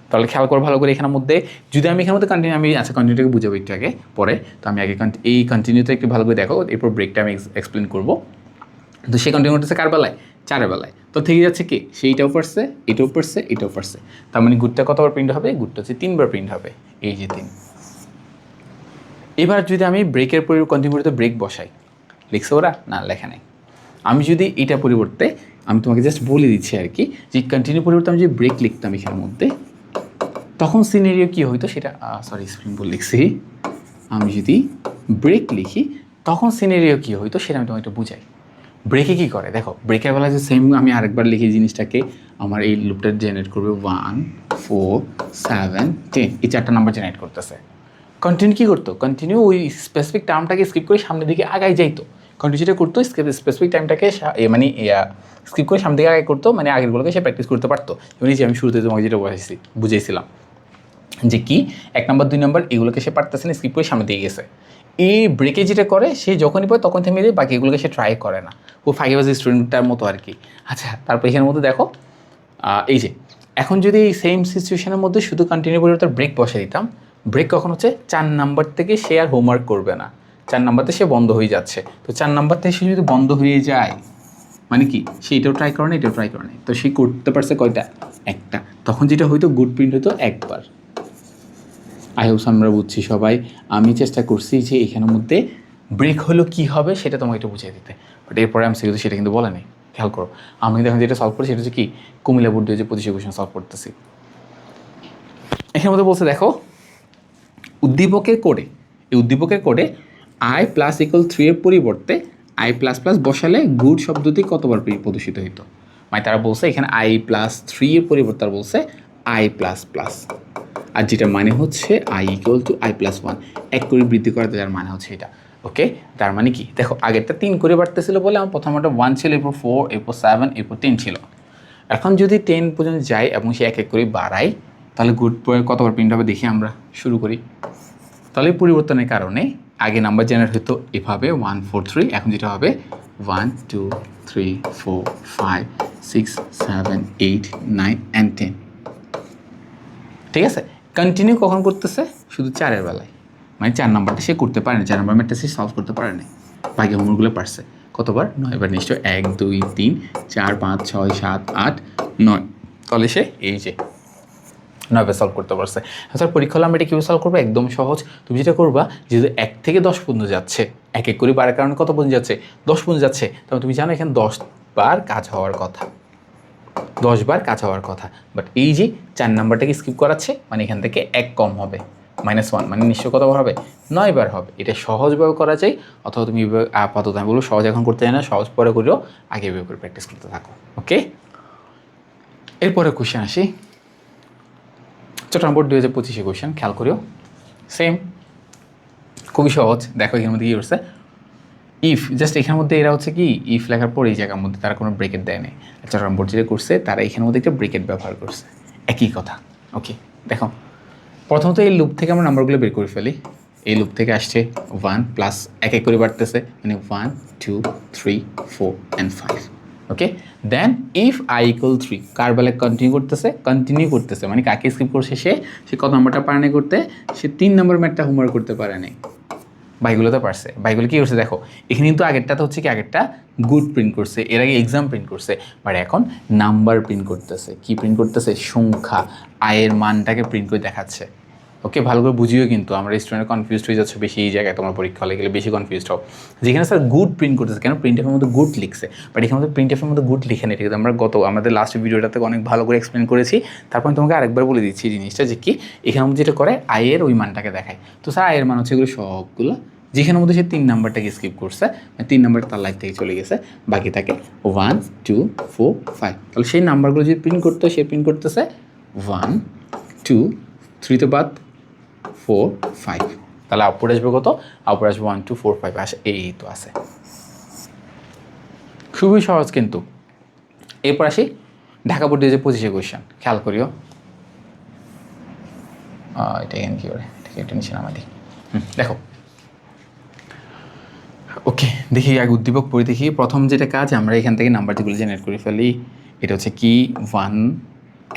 তাহলে খেয়াল করে ভালো করে এখানের মধ্যে যদি আমি এখানের মধ্যে কন্টিনিউ, আমি আচ্ছা কন্টিনিউটাকে বুঝাবো একটু আগে পরে। তো আমি আগে এই কন্টিনিউটা একটু ভালো করে দেখো, এরপর ব্রেকটা আমি এক্সপ্লেন করবো। তো সে কন্টিনিউ করতেছে কার বেলায়? 4 বেলায়। তো থেকে যাচ্ছে কি সেইটাও পারছে, এটাও পারছে, এটাও পারছে। তার মানে গুডটা কতবার প্রিন্ট হবে? গুডটা হচ্ছে 3 বার প্রিন্ট হবে, এই যে 3। এবার যদি আমি ব্রেকের কন্টিনিউতে ব্রেক বসাই, লিখছে ওরা? না, লেখা নেই। আমি যদি এটা পরিবর্তে, আমি তোমাকে জাস্ট বলে দিচ্ছি আর কি, যে কন্টিনিউ পরিবর্তে আমি যদি ব্রেক লিখতাম এখানের মধ্যে, তখন সিনারিও কী হইতো সেটা, সরি স্প্রিং বল লিখছি। আমি যদি ব্রেক লিখি তখন সিনারিও কী হইতো সেটা আমি তোমাকে একটু বুঝাই। ব্রেকে কী করে দেখো, ব্রেকের বেলা যে সেম আমি আরেকবার লিখি জিনিসটাকে, আমার এই লুপটা জেনারেট করবে 1 4 7 10, এই 4টা নাম্বার জেনারেট করতেছে। কন্টিনিউ কী করতো? কন্টিনিউ ওই স্পেসিফিক টার্মটাকে স্কিপ করে সামনের দিকে আগাই যাইতো। কন্টিনিউ যেটা করতো, স্পেসিফিক টাইমটাকে মানে স্কিপ করে সামনের দিকে আগে করতো, মানে আগেরগুলোকে সে প্র্যাকটিস করতে পারতো। এবং যে আমি শুরুতে তোমাকে যেটা বুঝাইছিলাম যে কি 1 নম্বর 2 নম্বর এগুলোকে সে পারতেছে না, স্কিপ করে সামনে দিয়ে গেছে। এই ব্রেকে যেটা করে, সে যখনই পায় তখন থেমে যায়, বাকি এগুলোকে সে ট্রাই করে না। ও ফাঁকিবাজি স্টুডেন্টটার মতো আর কি। আচ্ছা, তারপর এখানের মধ্যে দেখো, এই যে এখন যদি এই সেম সিচুয়েশনের মধ্যে শুধু কন্টিনিউ পরিবর্তে ব্রেক বসে দিতাম, ব্রেক কখন হচ্ছে? 4 নাম্বার থেকে সে আর হোমওয়ার্ক করবে না, 4 নাম্বারতে সে বন্ধ হয়ে যাচ্ছে। তো 4 নাম্বার থেকে সে যদি বন্ধ হয়ে যায়, মানে কি সে এটাও ট্রাই করে না, এটাও ট্রাই করে না, তো সে করতে পারছে কয়টা? একটা। তখন যেটা হয়তো গুড প্রিন্ট হতো একবার। আই হোপ আমরা বুঝছি সবাই। আমি চেষ্টা করছি যে এখানের মধ্যে ব্রেক হলো কী হবে সেটা তোমাকে একটু বুঝিয়ে দিতে, বাট এরপরে আমি কিন্তু সেটা কিন্তু বলে নেই। খেয়াল করো, আমি কিন্তু এখন যেটা সলভ করি সেটা হচ্ছে কি, কুমিল্লা বোর্ড 2025 কোয়েশন সলভ করতেছি। এখানের মধ্যে বলছে দেখো, উদ্দীপকের কোডে, এই উদ্দীপকের কোডে আই প্লাস ইকুয়াল 3 এর পরিবর্তে আই প্লাস প্লাস বসালে গুড শব্দটি কতবার প্রদর্শিত হইতো? মানে তারা বলছে এখানে আই প্লাস 3 এর পরিবর্তে তারা বলছে আই প্লাস প্লাস, আর যেটা মানে হচ্ছে I equal to I plus 1, 1 করে বৃদ্ধি করাতে যার মানে হচ্ছে এটা। ওকে, তার মানে কি দেখো, আগেরটা 3 করে বাড়তেছিল বলে আমার প্রথমটা 1 ছিল, এরপর 4, এরপর 7, এরপর 10 ছিল। এখন যদি 10 পর্যন্ত যাই এবং সে 1 1 করে বাড়াই, তাহলে গুড কতবার প্রিন্ট হবে দেখি আমরা শুরু করি। তাহলে পরিবর্তনের কারণে আগে নাম্বার জেনারেট হতো এভাবে 1 4 3, এখন যেটা হবে 1 2 3 4 5 6 7 8 9 and 10। ঠিক আছে, কন্টিনিউ কখন করতেছে? শুধু 4-এর বেলায়, মানে 4 নাম্বারটা সে করতে পারেনি, 4 নাম্বার ম্যাথটা সে সলভ করতে পারেনি, বাকি হোমওয়ার্কগুলো পারছে। কতবার? 9বার। নিশ্চয় 1 2 3 4 5 6 7 8 9, তাহলে সে এই যে 9বার সলভ করতে পারছে। স্যার পরীক্ষা হলে আমরা এটা কীভাবে সলভ করবো? একদম সহজ। তুমি যেটা করবা, যেহেতু 1 থেকে 10 পর্যন্ত যাচ্ছে, 1 1 করে বাড়ার কারণে কত পর্যন্ত যাচ্ছে? 10 পর্যন্ত যাচ্ছে। তবে তুমি জানো এখানে 10 বার কাজ হওয়ার কথা, 10 বার কাজ হওয়ার কথা, বাট এই যে 4 নাম্বারটাকে স্কিপ করাচ্ছে, মানে এখান থেকে 1 কম হবে, -1, মানে নিশ্চয় কতবার হবে? 9 বার হবে। এটা সহজভাবে করা যায়, অথবা তুমি আপাতত আমি বলবো সহজ এখন করতে চাই না, সহজ পরে করেও আগে এভাবে করে প্র্যাকটিস করতে থাকো। ওকে, এরপরে কোশ্চেন আসি, চট্টগ্রাম বোর্ড 2025 কোশ্চেন, খেয়াল করিও। সেম, খুবই সহজ। দেখো এখানের মধ্যে কী করছে, ইফ, জাস্ট এখানের মধ্যে এরা হচ্ছে কি ইফ লেখার পর এই জায়গার মধ্যে তারা কোনো ব্রেকেট দেয় নাই। চট্টগ্রাম বোর্ড যেটা করছে তারা এখানের মধ্যে একটা ব্রেকেট ব্যবহার করছে, একই কথা। ওকে, দেখো প্রথমত এই লুপ থেকে আমরা নাম্বারগুলো বের করে ফেলি। এই লুপ থেকে আসছে 1 প্লাস 1 1 করে বাড়তেছে, মানে 1 2 3 4 and 5। Okay, then if I equal 3, কার বেলায় কন্টিনিউ করতেছে, মানে কাকে স্কিপ করছে? সে কত নাম্বারটা পারে নাই করতে? সে 3 নম্বর ম্যাথটা হোমওয়ার্ক করতে পারে নাই। বাইকগুলোতে পারছে, বাইকগুলো কী করছে দেখো, এখানে কিন্তু আগেরটাতে হচ্ছে কি, আগেরটা গুড প্রিন্ট করছে, এর আগে এক্সাম প্রিন্ট করছে, বাট এখন নাম্বার প্রিন্ট করতেছে। কি প্রিন্ট করতেছে? সংখ্যা, আয়ের মানটাকে প্রিন্ট করে দেখাচ্ছে। ওকে, ভালো করে বুঝিও, কিন্তু আমরা স্টুডেন্ট কনফিউজড হয়ে যাচ্ছে বেশি এই জায়গায়, তোমার পরীক্ষা হলে গেলে বেশি কনফিউজড হও। যেখানে স্যার গুড প্রিন্ট করতেছে, কেন? প্রিন্ট এফের মধ্যে গুড লিখছে, বাট এখানে মধ্যে প্রিন্ট এফের মধ্যে গুড লিখে নেই। ঠিক আছে, আমরা আমাদের লাস্ট ভিডিওটাতে অনেক ভালো করে এক্সপ্লেন করেছি, তারপর তোমাকে আরেকবার বলে দিচ্ছি জিনিসটা, যে কি এখানে মধ্যে যেটা করে আয়ের ওই মানটাকে দেখায়। তো স্যার আয়ের মান হচ্ছে এগুলো সবগুলো, যেখানের মধ্যে সে 3 নাম্বারটাকে স্কিপ করছে, 3 নাম্বার তার লাইফ থেকে চলে গেছে, বাকি থাকে 1 2 4 5। তাহলে সেই নাম্বারগুলো যদি প্রিন্ট করতে হয়, সে প্রিন্ট করতেছে 1 2 3 তো বাদ 4 5, তাহলে আউটপুট আসবে কত? আউটপুট আসবে 1 2 4 5 আসে, এই তো আছে। খুবই সহজ কিন্তু। এরপর আসি ঢাকা বোর্ড 2025 কোয়েশ্চেন, খেয়াল করিও। এটা এখানে কী করে, এটা একটু নিচে নামা দিই। দেখো ওকে, দেখি আগে উদ্দীপক পড়ে দেখি। প্রথম যেটা কাজ, আমরা এখান থেকে নাম্বার যেগুলো জেনারেট করে ফেলি, এটা হচ্ছে কি 1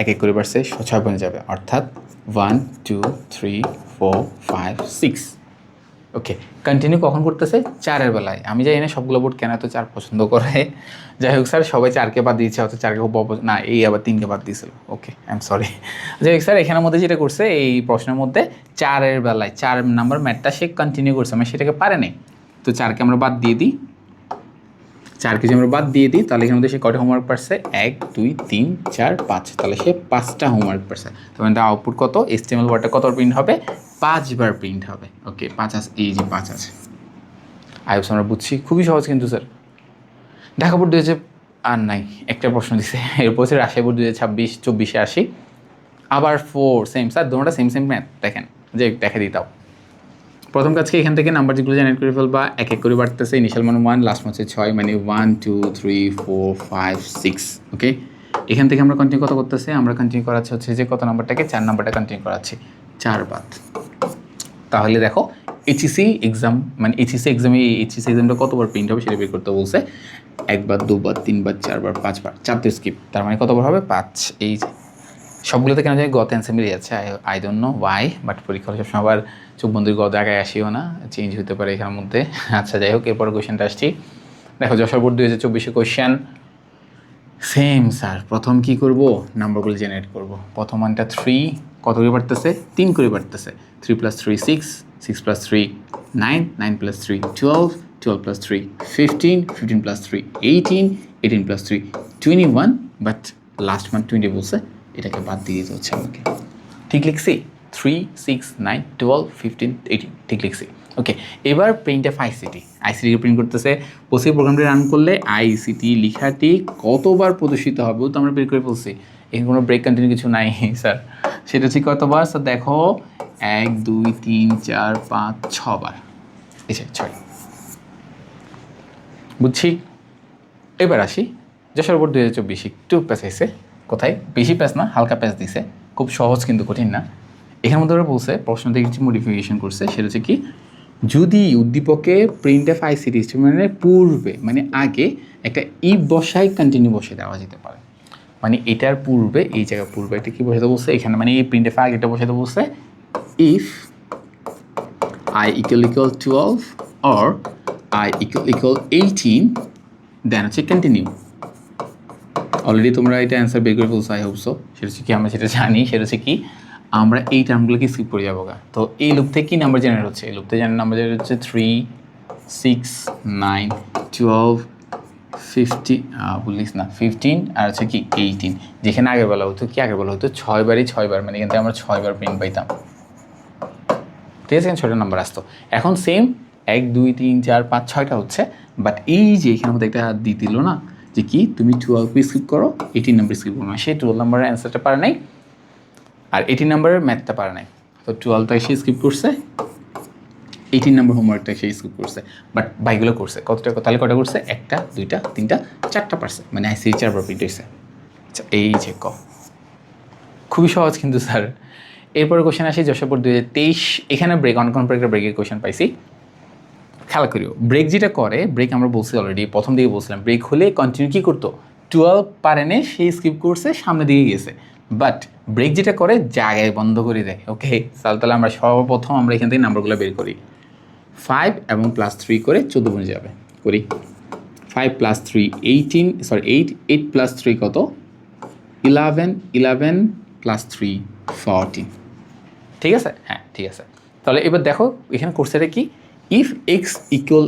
এক এক করে বাড়ছে 6 বনে যাবে, অর্থাৎ 1 2 3 4 5 6। ওকে, কন্টিনিউ কখন করতেছে? 4-এর বেলায়। আমি জানি না সবগুলো বোর্ড কেন এত 4 পছন্দ করে। যাই হোক স্যার, সবাই 4কে বাদ দিয়েছে, অর্থাৎ 4কে খুব না, এই আবার 3কে বাদ দিয়েছিল। ওকে, আই এম সরি। যাই হোক স্যার, এখানের মধ্যে যেটা করছে, এই প্রশ্নের মধ্যে 4-এর বেলায় 4 নাম্বার ম্যাথটা সে কন্টিনিউ করছে, মানে সেটাকে পারে নাই। তো 4কে আমরা বাদ দিয়ে দিই। 4কে যদি আমরা বাদ দিয়ে দিই, তাহলে এখানের মধ্যে সে কয়টা হোমওয়ার্ক পারছে? 1 2 3 4 5, তাহলে সে 5টা হোমওয়ার্ক পারছে। তখন এটা আউটপুট কত? HTML ওয়ার্ডটা কতবার প্রিন্ট হবে? 5 বার প্রিন্ট হবে। ওকে, 5 আছে, এই যে 5 আছে। আইওস আমরা বুঝছি, খুবই সহজ কিন্তু স্যার। ঢাকা বোর্ড 2000 আর নাই, একটা প্রশ্ন দিছে। এরপর হচ্ছে রাজশাহী বোর্ড 2023-24-এ আসি, আবার 4 সেম স্যার, দুটোটা সেম সেম ম্যাথ। দেখেন, যে দেখা দিতাম। প্রথম কাজকে এখান থেকে নাম্বার যেগুলো জেনারেট করে ফেলবা, এক এক করে বাড়তেছে। ইনিশিয়াল মান 1, লাস্ট মান হচ্ছে 6, মানে 1 2 3 4 5 6। ওকে, এখান থেকে আমরা কন্টিনিউ কত করতেছি? আমরা কন্টিনিউ করাচ্ছি হচ্ছে যে কত নাম্বারটাকে? 4 নাম্বারটা কন্টিনিউ করাচ্ছি, 4 বাদ। তাহলে দেখো, এইচএসসি এক্সাম, মানে এইচএসসি এক্সামে এইচএসসি এক্সামটা কতবার প্রিন্ট হবে সেটা বের করতে বলছে। 1 বার, 2 বার, 3 বার, 4 বার, 5 বার, 4তে স্কিপ, তার মানে কতবার হবে? 5। এই যে সবগুলোতে কেন জানি গত অ্যান্সার মিলে যাচ্ছে, I don't know Y, but পরীক্ষা সবসময় আবার চোখ বন্ধুর গত আগায় আসিও না, চেঞ্জ হতে পারে এখানের মধ্যে। আচ্ছা, যাই হোক, এরপর কোয়েশ্চেনটা আসছি। দেখো, যশোর বোর্ড 2024-এ কোয়েশ্চেন সেম স্যার। প্রথম কি করব? নাম্বারগুলো জেনারেট করব। প্রথম মানটা 3, কত করে বাড়তেছে? 3 করে বাড়তেছে। 3 + 3 6, 6 + 3 9, 9 + 3 12, 12 + 3 15, 15 + 3 18, 18 + 3 21, বাট লাস্ট মান 20 বলছে, এটাকে বাদ দিয়ে দিতে হচ্ছে আমাকে। ঠিক লিখছি? 3 6 9 12 15 18, ঠিক লিখছি। ওকে, এবার প্রিন্ট এফ আইসিটি, আইসিটিকে প্রিন্ট করতেছে। পসি প্রোগ্রামটি রান করলে আইসিটি লেখাটি কতবার প্রদর্শিত হবে তো আমরা বের করে ফেলছি। এখানে কোনো ব্রেক কন্টিনিউ কিছু নাই স্যার। সেটা হচ্ছে কতবার স্যার? দেখো, 1 2 3 4 5 6 বার, এই যে 6। বুঝছি। এবার আসি, যশোর বোর্ড 2024 একটু প্যাচ হয়েছে। কোথায়? বেশি প্যাচ না, হালকা প্যাচ দিছে। খুব সহজ কিন্তু কঠিন না। এখানের মধ্যে ওরা বলছে, প্রশ্নতে কিছু মডিফিকেশন করছে। সেটা হচ্ছে কি, যদি উদ্দীপকে প্রিন্ট এফ আইসিটি স্টেটমেন্টের পূর্বে, মানে আগে একটা ইফ বসাই কন্টিনিউ বসে দেওয়া যেতে পারে। মানে এটার পূর্বে, এই জায়গায় পূর্বে এটা কি বসাতে বলছে এখানে, মানে এই প্রিন্ট এফ আগে এটা বসাতে বলছে, ইফ I = 12 or I = 18, দেন হচ্ছে কন্টিনিউ। অলরেডি তোমরা এটা অ্যান্সার বের করে ফেলছো, আই হোপ সো। সেটা হচ্ছে কি, আমরা সেটা জানি। সেটা হচ্ছে কি, আমরা এই টার্মগুলোকে স্কিপ করে যাবো গা। তো এই লুপ থেকে কী নাম্বার জেনারেট হচ্ছে? এই লুপ থেকে নাম্বার জেনারেট হচ্ছে 3 6 9 12 50, বলিস না 15, আর হচ্ছে কি 18। যেখানে আগের বেলা হতো কি, আগের বেলা হতো 6 বারই 6 বার, মানে এখান থেকে আমরা 6 বার প্রিন্ট পাইতাম। ঠিক আছে, 6টা নাম্বার আসতো। এখন সেম 1 2 3 4 5 6টা হচ্ছে, বাট এই যে এখানের মধ্যে একটা দিয়ে দিল না, যে কি তুমি 12 স্কিপ করো, 18 নাম্বার স্কিপ করো না। সে 12 নাম্বারের অ্যান্সারটা পারে নাই, আর 18 নাম্বারের ম্যাথটা পারে নাই। তো 12টা সে স্কিপ করছে, 18 নাম্বার হোমওয়ার্কটা সে স্কিপ করছে, বাট বাইকগুলো করছে। কতটা? তাহলে কটা করছে? 1টা 2টা 3টা 4টা পারছে, মানে আইসিটি 4 বার প্রিন্ট হয়েছে। আচ্ছা, এই যে খুবই সহজ কিন্তু স্যার। এরপরে কোশ্চেন আসি যশোর বোর্ড 2023। এখানে ব্রেক অন কোন একটা ব্রেকের কোশ্চেন পাইছি। খেয়াল করিও, ব্রেক যেটা করে, ব্রেক আমরা বলছি অলরেডি, প্রথম দিকে বলছিলাম, ব্রেক হলে কন্টিনিউ কী করতো? 12 পারেনে সেই স্কিপ করছে, সামনের দিকে গেছে। বাট ব্রেক যেটা করে, জায়গায় বন্ধ করে দেয়। ওকে, তাহলে আমরা সর্বপ্রথম আমরা এখান থেকে নাম্বারগুলো বের করি। 5 এবং +3 করে 14 বনে যাবে। করি 5 + 3 18, সরি 8, 8 + 3 কত? 11, 11 + 3 14। ঠিক আছে? হ্যাঁ, ঠিক আছে। তাহলে এবার দেখো, এখানে কোর্সেটা কি, ইফ এক্স ইকুয়াল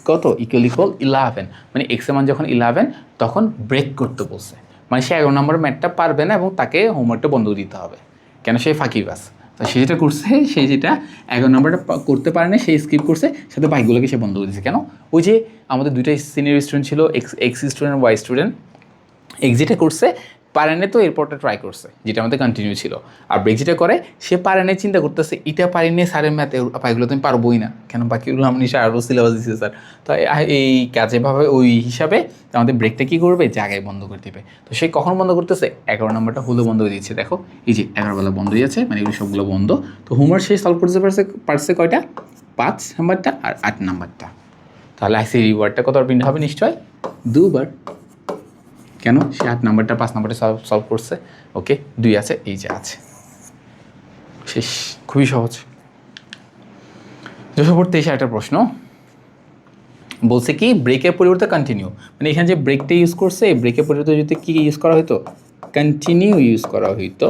কত? ইকুয়াল 11, মানে এক্সের মান যখন 11, তখন ব্রেক করতে বলছে। মানে সে 11 নম্বর ম্যাথটা পারবে না এবং তাকে হোমওয়ার্কটা বন্ধ দিতে হবে। কেন? সে ফাঁকিবাজ। তো সে যেটা করছে, সে যেটা 11 নম্বরটা করতে পারে না, সে স্কিপ করছে, সাথে বাইকগুলোকে সে বন্ধ করে দিয়েছে। কেন? ওই যে আমাদের 2টা সিনিয়র স্টুডেন্ট ছিল, X student, Y student. X যেটা করছে পারেনে, তো এরপরটা ট্রাই করছে, যেটা আমাদের কন্টিনিউ ছিল। আর ব্রেক যেটা করে, সে পারেনে, চিন্তা করতেছে এটা পারিনি স্যারের ম্যাথে, পাইগুলো তুমি পারবোই না। কেন? বাকিগুলো আমি নিশ্চয় আরও সিলেবাস দিচ্ছে স্যার। তো এই কাজে ভাবে ওই হিসাবে আমাদের ব্রেকটা কী করবে? জায়গায় বন্ধ করে দেবে। তো সে কখন বন্ধ করতেছে? 11 নম্বরটা হলো বন্ধ করে দিচ্ছে। দেখো, এই যে 11 বেলা বন্ধ হয়ে যাচ্ছে, মানে এগুলো সবগুলো বন্ধ। তো হোমওয়ার্ক সে সলভ করতে পারছে কয়টা? 5 নাম্বারটা আর 8 নাম্বারটা। তাহলে আইসি রিওয়ার্ডটা কতবার প্রিন্ট হবে নিশ্চয় 2বার। কেন সে 8 নাম্বারটা 5 নাম্বারটা সলভ করছে। ওকে 2 আছে, এই যে আছে, শেষ। খুবই সহজ। 223 একটা প্রশ্ন বলছে কি ব্রেকের পরিবর্তে কন্টিনিউ, মানে এখানে যে ব্রেকটা ইউজ করছে এই ব্রেকের পরিবর্তে যদি কি ইউজ করা হতো কন্টিনিউ ইউজ করা হইতো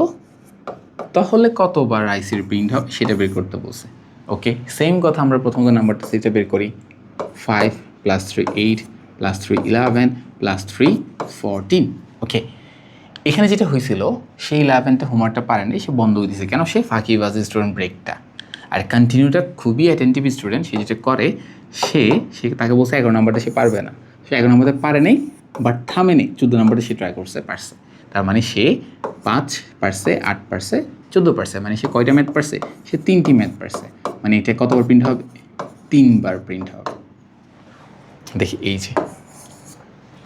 তাহলে কতবার আইসির প্রিন্ট হবে সেটা বের করতে বলছে। ওকে সেম কথা আমরা প্রথমত নাম্বারটা সেটা বের করি 5 + 3 8 + 3 11 + 3 14। ওকে এখানে যেটা হয়েছিল সেই 11টা হোমওয়ার্কটা পারেনি, সে বন্ধ করে দিয়েছে। কেন? সে ফাঁকিবাজ স্টুডেন্ট ব্রেকটা। আর কন্টিনিউটা খুবই অ্যাটেন্টিভ স্টুডেন্ট, সে যেটা করে সে তাকে বলছে 11 নম্বরটা সে পারবে না, সে 11 নম্বরটা পারে নেই বাট থামে নেই, 14 নম্বরটা সে ট্রাই করছে পারছে। তার মানে সে 5 পারছে, 8 পারছে, 14 পারছে, মানে সে কয়টা ম্যাথ পারছে? সে 3টি ম্যাথ পারছে। মানে এটা কতবার প্রিন্ট হবে? 3বার প্রিন্ট হবে। দেখি এই যে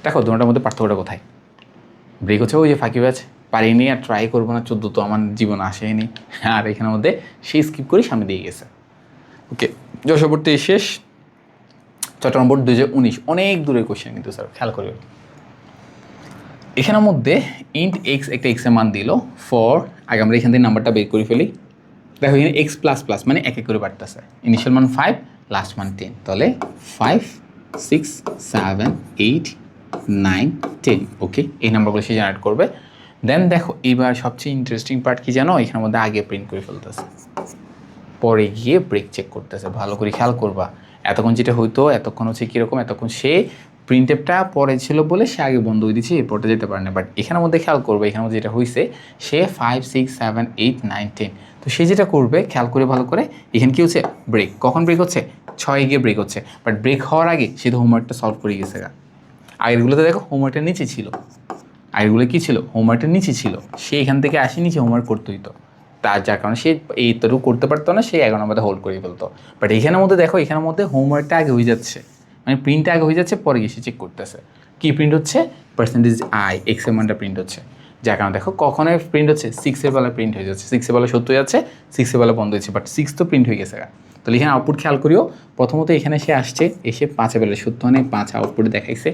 দেখো দুটোটার মধ্যে পার্থক্যটা কোথায়? ব্রেক হচ্ছে ওই যে ফাঁকিবাজ পারিনি আর ট্রাই করবো না, 14 তো আমার জীবন আসেনি, আর এখানের মধ্যে সেই স্কিপ করে সামনে দিয়ে গেছে। ওকে যশোবর্তী শেষ। চট্টগ্রাম বোর্ড 2019 অনেক দূরের কোশ্চেন কিন্তু স্যার খেয়াল করি। এখানের মধ্যে ইন্ট এক্স একটা এক্সের মান দিল ফর, আগে আমরা এখান থেকে নাম্বারটা বের করে ফেলি। দেখো এখানে এক্স প্লাস প্লাস মানে এক এক করে বাড়তেছে, ইনিশিয়াল মান 5 লাস্ট মান 10, তাহলে 5 6 7 8 9 10। ওকে এই নাম্বারগুলো সে জেনারেট করবে। দেন দেখো এবার সবচেয়ে ইন্টারেস্টিং পার্ট কি জানো, এখানের মধ্যে আগে প্রিন্ট করে ফেলতেছে, পরে গিয়ে ব্রেক চেক করতেছে। ভালো করে খেয়াল করবা, এতক্ষণ যেটা হইতো এতক্ষণ হচ্ছে কীরকম, এতক্ষণ সে প্রিন্টেপটা পরে ছিল বলে সে আগে বন্ধ করে দিচ্ছে, এরপরটা যেতে পারে না। বাট এখানের মধ্যে খেয়াল করবে, এখানের মধ্যে যেটা হয়েছে সে 5 6 7 8 9 10, তো সে যেটা করবে খেয়াল করে ভালো করে, এখানে কী হচ্ছে ব্রেক, কখন ব্রেক হচ্ছে 6 গিয়ে ব্রেক হচ্ছে, বাট ব্রেক হওয়ার আগে সে তো হোমওয়ার্কটা সলভ করে গেছে গা। আগেরগুলোতে দেখো হোমওয়ার্কটার নিচে ছিল, আগেরগুলো কী ছিল হোমওয়ার্কটার নিচে ছিল, সে এখান থেকে আসে নিচে হোমওয়ার্ক করতে হইতো, তার যার কারণে সে এইটুকু করতে পারতো না, সে 11 নম্বরে হোল্ড করে ফেলতো। বাট এখানের মধ্যে দেখো এখানের মধ্যে হোমওয়ার্কটা আগে হয়ে যাচ্ছে, মানে প্রিন্টটা আগে হয়ে যাচ্ছে, পরে গিয়ে সে চেক করতেছে কী প্রিন্ট হচ্ছে, পার্সেন্টেজ আই এক্সের মানটা প্রিন্ট হচ্ছে, যার কারণে দেখো কখনোই প্রিন্ট হচ্ছে 6-এর বেলা প্রিন্ট হয়ে যাচ্ছে, 6-এর বেলা সত্য হয়ে যাচ্ছে, 6-এর বেলা বন্ধ হয়েছে, বাট 6 তো প্রিন্ট হয়ে গেছে। তাহলে এখানে আউটপুট খেয়াল করিও, প্রথমত এখানে সে আসছে, এসে 5-এর বেলা সত্য মানে 5 আউটপুটে দেখাইছে,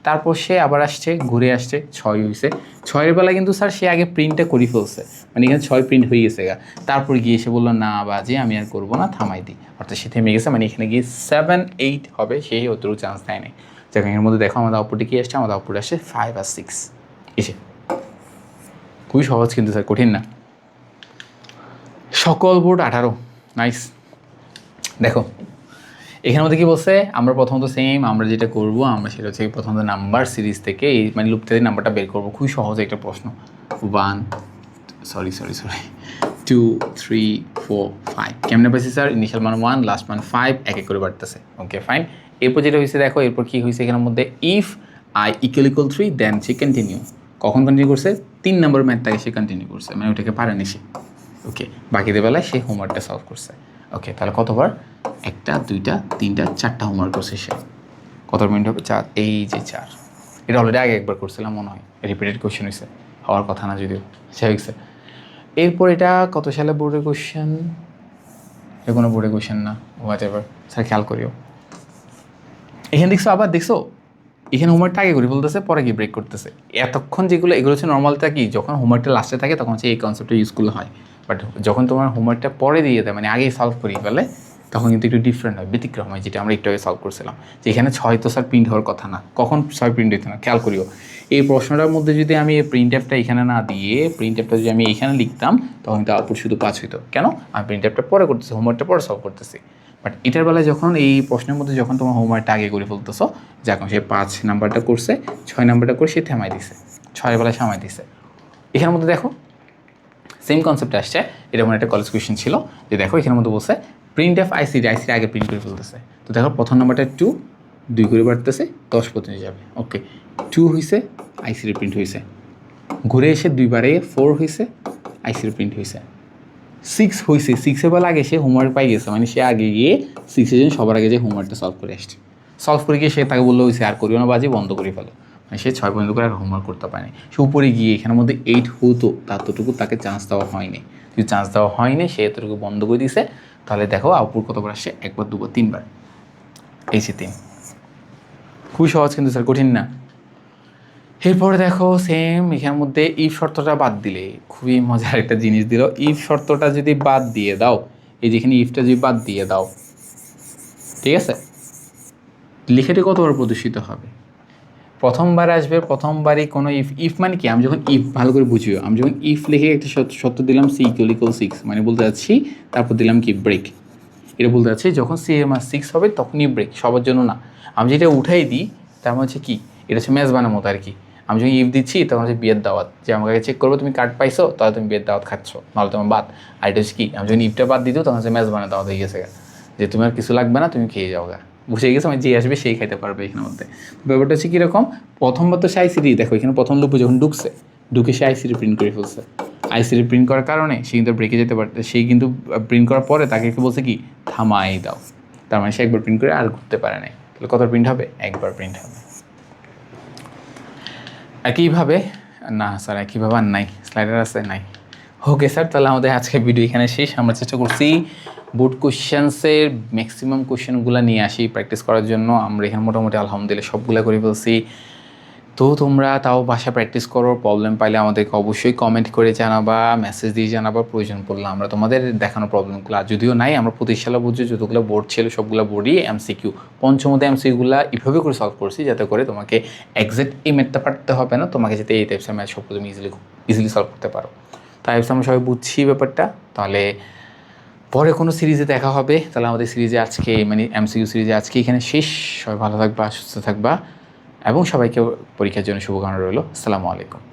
তারপর সে আবার আসছে ঘুরে আসছে 6 হয়েছে, 6-এর বেলা কিন্তু স্যার সে আগে প্রিন্টটা করে ফেলছে, মানে এখানে 6 প্রিন্ট হয়ে গেছে গা। তারপর গিয়ে এসে বললো না বাজে আমি আর করবো না, থামাই দিই, অর্থাৎ সে থেমে গেছে, মানে এখানে গিয়ে 7 8 হবে, সেই অতটুকু চান্স দেয় নাই। যাক এর মধ্যে দেখো আমাদের আউটপুটে কী আসছে, আমাদের আউটপুট আসছে 5 আর 6 এসে। খুবই সহজ কিন্তু স্যার, কঠিন না। সকল বোর্ড 18 নাইস। দেখো এখানের মধ্যে কী বলছে, আমরা প্রথমত সেম আমরা যেটা করব আমরা সেটা হচ্ছে প্রথমত নাম্বার সিরিজ থেকে এই মানে লুপ থেকে নাম্বারটা বের করবো। খুবই সহজ একটা প্রশ্ন। 1 সরি 2 3 4 5 কেমনে পাইছি স্যার, ইনিশিয়াল মান 1 লাস্ট মান 5 এক এক করে বাড়তেছে। Okay fine. এরপর যেটা হয়েছে দেখো, এরপর কী হয়েছে এখানের মধ্যে ইফ আই ইকুয়াল 3 দেন সে কন্টিনিউ, কখন কন্টিনিউ করছে 3 নম্বর ম্যাথটাকে সে কন্টিনিউ করছে, মানে ওটাকে পারেনি সে। ওকে বাকিদের বেলায় সে হোমওয়ার্কটা সলভ করছে। ওকে তাহলে কতবার, 1টা 2টা 3টা 4টা হোমওয়ার্ক করছে সে, কত মিনিট হবে 4, এই যে 4। এটা অলরেডি আগে একবার করছিলাম মনে হয়, রিপিটেড কোয়েশ্চেন হয়েছে, হওয়ার কথা না যদিও সে হয়েছে। এরপর এটা কত সালে বোর্ডের কোয়েশ্চেন, এ কোনো বোর্ডের কোয়েশ্চেন না, হোয়াট এভার স্যার খেয়াল করিও। এখানে দেখছো আবার দেখছো এখানে হোমওয়ার্কটা আগে করে বলতেছে, পরে গিয়ে ব্রেক করতেছে। এতক্ষণ যেগুলো এগুলো হচ্ছে নর্মালটা কি, যখন হোমওয়ার্কটা লাস্টে থাকে তখন হচ্ছে এই কনসেপ্টটা ইউজফুল হয়, বাট যখন তোমার হোমওয়ার্কটা পরে দিয়ে দেয় মানে আগেই সলভ করিয়ে ফেলে তখন কিন্তু একটু ডিফারেন্ট হয়, ব্যতিক্রম হয়, যেটা আমরা একটু আগে সলভ করছিলাম। যে এখানে 6 তো স্যার প্রিন্ট হওয়ার কথা না, কখন 6 প্রিন্ট হইতো না খেয়াল করিও। এই প্রশ্নটার মধ্যে যদি আমি এই প্রিন্ট অ্যাপটা এখানে না দিয়ে প্রিন্ট অ্যাপটা যদি আমি এখানে লিখতাম তখন কিন্তু আউটপুট শুধু 5 হইতো। কেন? আমি প্রিন্ট অ্যাপটা পরে করতেছি, হোমওয়ার্কটা পরে সলভ করতেছি। বাট এটার বেলায় যখন এই প্রশ্নের মধ্যে যখন তোমার হোমওয়ার্কটা আগে করে ফেলতেছো, যখন সে 5 নাম্বারটা করছে 6 নাম্বারটা করে সে থামাই দিছে, 6-এর বেলায় থামাই দিছে। এখানের মধ্যে দেখো সেম কনসেপ্ট আসছে, এটা মনে একটা কলেজ কোয়েশ্চেন ছিল, যে দেখো এখানের মধ্যে বলছে প্রিন্ট অফ আইসিডি আগে প্রিন্ট করে ফেলতেছে। তো দেখো প্রথম নাম্বারটা 2 2 করে বাড়তেছে 10 পর্যন্ত যাবে। ওকে 2 হয়েছে, আইসিডি প্রিন্ট হয়েছে, ঘুরে এসে 2 বারে 4 হয়েছে, আইসিডি প্রিন্ট হয়েছে, 6 হয়েছে, 6-এর বেলা আগে সে হোমওয়ার্ক পাই গেছে, মানে সে আগে গিয়ে 6-এর জন্য সবার আগে যে হোমওয়ার্কটা সলভ করে আসছে, সলভ করে গিয়ে সে তাকে বললো হয়েছে আর করিও না বাজে, বন্ধ করে ফেলো, মানে সে 6 পর্যন্ত করে আর হোমওয়ার্ক করতে পারেনি। সে উপরে গিয়ে এখানের মধ্যে 8 হতো, ততটুকু তাকে চান্স দেওয়া হয়নি। যদি চান্স দেওয়া হয়নি সে এতটুকু বন্ধ করে দিছে, তাহলে দেখো আউটপুট কতবার আসছে, 1 বার 2 বার 3 বার, এই যে 3। খুবই সহজ কিন্তু স্যার, কঠিন না। এরপরে দেখো সেম এখানের মধ্যে ইফ শর্তটা বাদ দিলে খুবই মজার একটা জিনিস দিল। ইফ শর্তটা যদি বাদ দিয়ে দাও, এই যেখানে ইফটা যদি বাদ দিয়ে দাও, ঠিক আছে, লেখাটি কতবার প্রদর্শিত হবে? প্রথমবার আসবে, প্রথমবারই কোনো ইফ। ইফ মানে কি, আমি যখন ইফ ভালো করে বুঝিও, আমি যখন ইফ লিখে একটা সত্য দিলাম সি ইকুয়াল 6, মানে বলতে যাচ্ছি, তারপর দিলাম কি ব্রেক, এটা বলতে যাচ্ছি যখন সি এর মান 6 হবে তখনই ব্রেক, সবার জন্য না। আমি যেটা উঠাই দিই তার মানে হচ্ছে কি, এটা হচ্ছে মেজবানের মতো আর কি। আমি যখন ইফ দিচ্ছি তখন হচ্ছে বিয়ের দাওয়াত, যে আমাকে চেক করবো তুমি কার্ড পাইছো তাহলে তুমি বিয়ের দাওয়াত খাচ্ছ, নাহলে তোমার বাদ। আর এটা হচ্ছে কি, আমি যখন ইফটা বাদ দিত তখন হচ্ছে মেজবানের দাওয়াত হয়ে গেছে, যে তোমার কিছু লাগবে না, তুমি খেয়ে যাও গা, বুঝে গেছো, মানে যে আসবে সেই খাইতে পারবে এখানের মধ্যে। ব্যাপারটা হচ্ছে কীরকম, প্রথমবার তো সে আইসিডি, দেখো এখানে প্রথম লুপে যখন ঢুকে সে আইসিডি প্রিন্ট করে ফেলছে। আইসিডি প্রিন্ট করার কারণে সে কিন্তু ব্রেকে যেতে পারতে, সেই কিন্তু প্রিন্ট করার পরে তাকে বলছে কি থামাই দাও, তার মানে সে একবার প্রিন্ট করে আর ঘুরতে পারে নাই। তাহলে কত প্রিন্ট হবে? একবার প্রিন্ট হবে। একইভাবে না স্যার, একইভাবে আর নাই, স্লাইডার আছে নাই। ওকে স্যার, তাহলে আমাদের আজকের ভিডিও এখানে শেষ। আমরা চেষ্টা করছি বোর্ড কোশ্চেন্সের ম্যাক্সিমাম কোশ্চেনগুলো নিয়ে আসি প্র্যাকটিস করার জন্য। আমরা এখানে মোটামুটি আলহামদুলিল্লাহ সবগুলো করে ফেলছি। তো তোমরা তাও বাসা প্র্যাকটিস করো, প্রবলেম পাইলে আমাদেরকে অবশ্যই কমেন্ট করে জানাবা, মেসেজ দিয়ে জানাবা, প্রয়োজন পড়লে আমরা তোমাদের দেখানো প্রবলেমগুলো, আর যদিও নাই আমরা 25 সালে বুঝছি যতগুলো বোর্ড ছিল সবগুলো বোর্ডই এমসিকিউ, পঞ্চমতে এমসিকিউগুলো এভাবে করে সলভ করছি যাতে করে তোমাকে এক্সাক্ট এই ম্যাথটা পারতে হবে না, তোমাকে যাতে এই টাইপসের ম্যাথ সবগুলো তুমি ইজিলি সলভ করতে পারো। তাই আমরা সবাই বুঝছি ব্যাপারটা। তাহলে পরে কোনো সিরিজে দেখা হবে। তাহলে আমাদের সিরিজে আজকে, মানে এমসিকিউ সিরিজে আজকে এখানে শেষ। সবাই ভালো থাকবা, সুস্থ থাকবা, এবং সবাইকে পরীক্ষার জন্য শুভকামনা রইল। আসসালামু আলাইকুম।